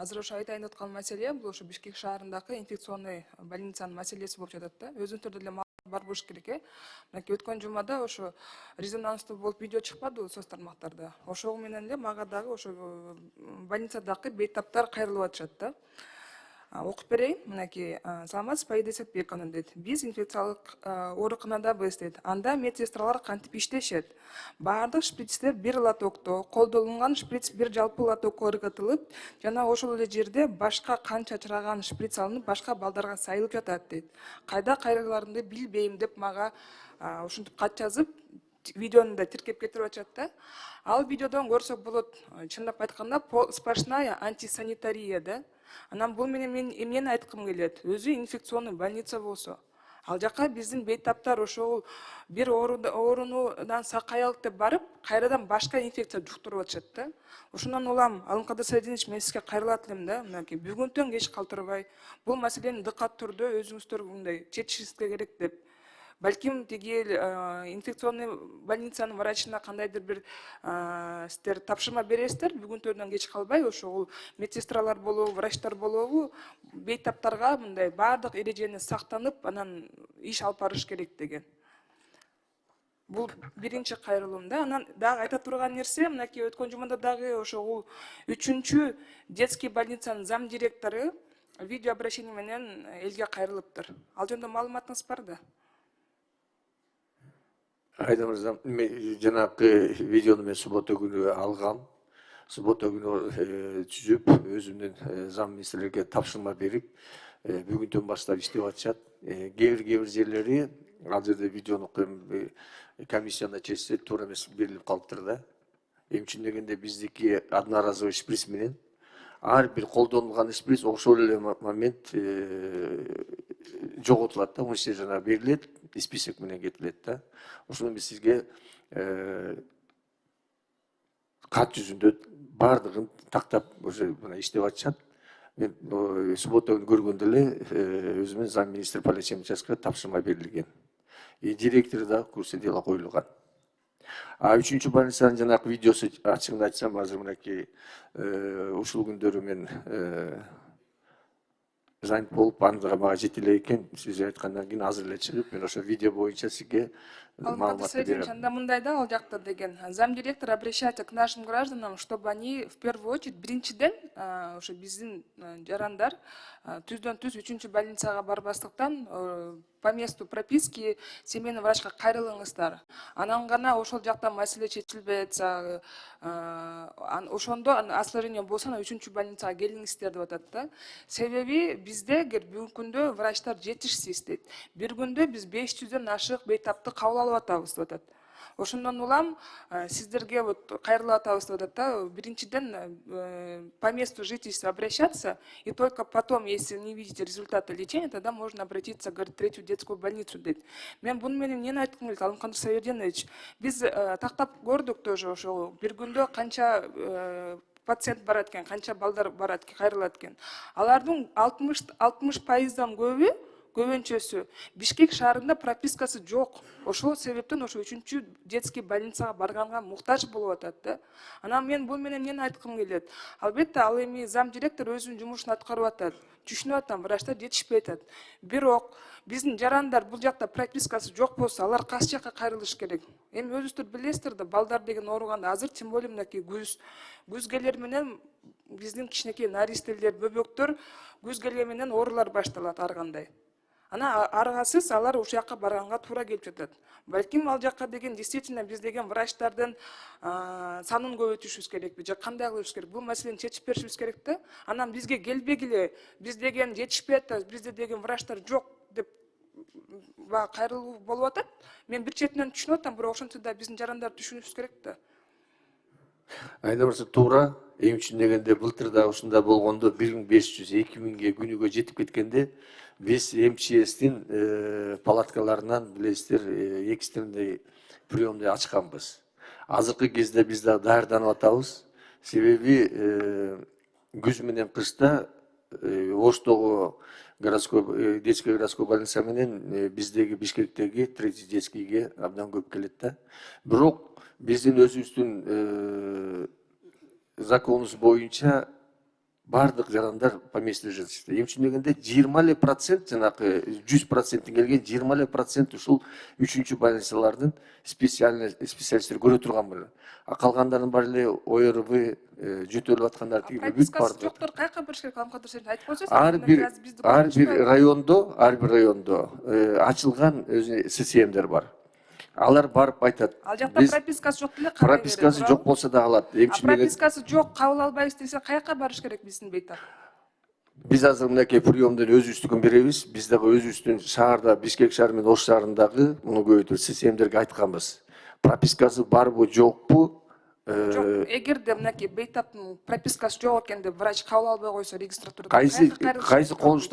азыр ошо айтайын деп аткан маселе бул ошо Бишкек шаарындагы инфекционный больницанын маселеси болуп жатат да. Өзүңүздөрдө деле бар болуш керек э. Мынакей өткөн жумада ошо резонанстуу болуп видео чыкпадыбы соц тармактарда. Ошол менен эле мага дагы ошо больницадагы бейтаптар кайрылып атышат да. Окуп берейин, мынакей, саламатсызбы, Аида Сатбековна дейт. Биз инфекциялык ооруканадабыз дейт. Анда медсестралар кантип иштешет? Баардык шприцтер бир лотокто, колдонулган шприц бир жалпы лотокко ыргытылып, жана ошол эле жерде башка канча чыраган шприц алынып, башка балдарга сайылып жатат дейт. Кайда кайрыларымды билбейм деп мага ушинтип кат жазып, видеону да тиркеп кетирип атышат да. Ал видеодон көрсөк болот, чындап айтканда, сплошная антисанитария да. Анан бул менен мен эмнени айткым келет? Өзү инфекционный больница болсо, ал жака биздин бейтаптар ошол бир оорунудан сакай алык деп барып, кайрадан башка инфекция жуктуруп атышат да. Ошондон улам, Алымкадыр Сайдинович, мен сизге кайрылат элем да, мынакей бүгүнтөн кеч калтырбай, бул маселени дыкат түрдө өзүңүздөр мындай чечишиңиз керек деп. Балким тиги инфекционный больницанын врачына кандайдыр бир сиздер тапшырма бересиздер, бүгүнтөрдөн кеч калбай ошол медсестралар болобу, врачтар болобу, бейтаптарга мындай баардык эрежени сактанып, анан иш алып барыш керек деген. Бул биринчи кайрылуум да. Анан дагы айта турган нерсе, мынакей өткөн жумада дагы ошол 3-чү детский больницанын зам директору видео обращение менен элге кайрылыптыр. Ал жөнүндө маалыматыңыз бар да? Айда мырза, жанагы видеону мен суббота күнү алгам. Суббота күнү түзүп, өзүмдүн зам министрлерге тапшырма берип, бүгүнтөн баштап иштеп атышат. Кээ бир жерлери, ал жерде видеону комиссияна чечсе туура эмес берилип калыптыр да. Эми үчүн дегенде биздики одноразовый шприц менен ар бир колдонулган шприц ошол эле момент жоготулат да, ошо жана берилет, список менен кетилет да. Ошондон биз сизге кат жүзүндө баардыгын тактап уже иштеп атышат. Мен суббота күнү көргөндө эле өзүмүн зам министр по лечебным участкага тапшырма берилген. Директор да курсы дела коюлган. 3-чү больницанын жанагы видеосу ачыгын айтсам, азыр мынакей ушул күндөрү мен занят болуп, андыга мага жете элек экен. Сиз айткандан кийин азыр эле чыгып, мен ошо видео боюнча сизге маалымат берем. Анда мындай да, ал жакта деген. Замдиректор обращается к нашим гражданам, чтобы они в первую очередь биринчиден ошо биздин жарандар түздөн-түз 3-чү больницага барбастыктан по месту прописки семейный врачка кайрылыңыздар. Анан гана ошол жакта маселе чечилбей атса, ошондо осложнение болсо 3-чү больницага келиңиздер деп атат да. Себеби бизде бүгүнкү күндө врачтар жетишсиз дейт. Бир күндө биз 500дөн ашык бейтапты кабыл алып атабыз деп атат. Ошондон улам сиздерге вот кайрылып атабыз деп атат да. Биринчиден по месту жительства обращаться, и только потом, если не видите результата лечения, тогда можно обратиться, говорит, в 3-ю детскую больницу дейт. Мен буну менен эмнени айткым келет, Алымкадыр Сайдинович, биз тактап көрдүк тоже ошол бир күндө канча пациент барат экен, канча балдар барат экен, кайрылат экен. Алардын 60%дан көбүнчөсү Бишкек шаарында пропискасы жок. Ошол себептен ошо 3-чү детский больницага барганга муктаж болуп атат да. Анан мен бул менен эмнени айткым келет? Албетте, ал эми зам директор өзүнүн жумушун аткарып атат. Түшүнүп атам, врачтар жетишпей атат. Бирок биздин жарандар бул жакта пропискасы жок болсо, алар кайсы жакка кайрылыш керек? Эми өзүңүздөр билесиздер да, балдар деген ооруганда азыр тем более мынакей күз келер менен биздин кичинекей наристелер, бөбөктөр күз келер менен оорулар башталат ар кандай. Ана аргасыз алар ошол жакка барганга туура келип жатат. Балким ал жакка деген действительно биз деген врачтардын санын көбөйтүшүбүз керекпи же кандай кылышыбыз керек? Бул маселени чечип беришибиз керек да. Анан бизге келбегиле, биз деген жетишпей атат, бизде деген врачтар жок деп кайрылуу болуп атат. Мен бир четинен түшүнүп атам, бирок ошентсе да биздин жарандар түшүнүшүбүз керек да. Айда мырза, туура. Эми үчүн дегенде былтыр да ушундай болгондо 1500, 2000ге күнүгө жетип кеткенде биз МЧСтин палаткаларынан билесиздер, экстренный приемды ачканбыз. Азыркы кезде биз да даярданып атабыз. Себеби күз менен кышта Оштогу городской детский городской больница менен биздеги Бишкектеги 3-й детскийге абдан көп келет да. Бирок биздин өзүбүздүн законубуз боюнча бардык жарандар по месту жительства. Эмчи дегенде 20% жанакы 100%тен келген 20% ушул 3-чү больницалардын специалисттер көрө турган беле. А калгандардын баары эле ОРВ жөтөлүп аткандар тиги бүт пропискасы барды. жоктор каяка барыш керек? Калымкадыр сен айтып койсоң. Ар бир райондо ачылган өзү ССМдер бар. Алар барып айтат. Ал жакта пропискасы жок деле кабыл Пропискасы жок болсо да алат. пропискасы жок, кабыл албайбыз десе каяка барыш керек биздин бейтап? Биз азыр мынакей приемдон өзүбүздүкүн беребиз. Биз дагы өзүбүздүн шаарда, Бишкек шаары менен Ош шаарындагы муну көбөйтүп ССМдерге айтканбыз. Пропискасы барбы, жокпу? Жок, эгерде мынакей бейтаптын пропискасы жок экен деп врач кабыл албай койсо регистратурада Кайсы колунузда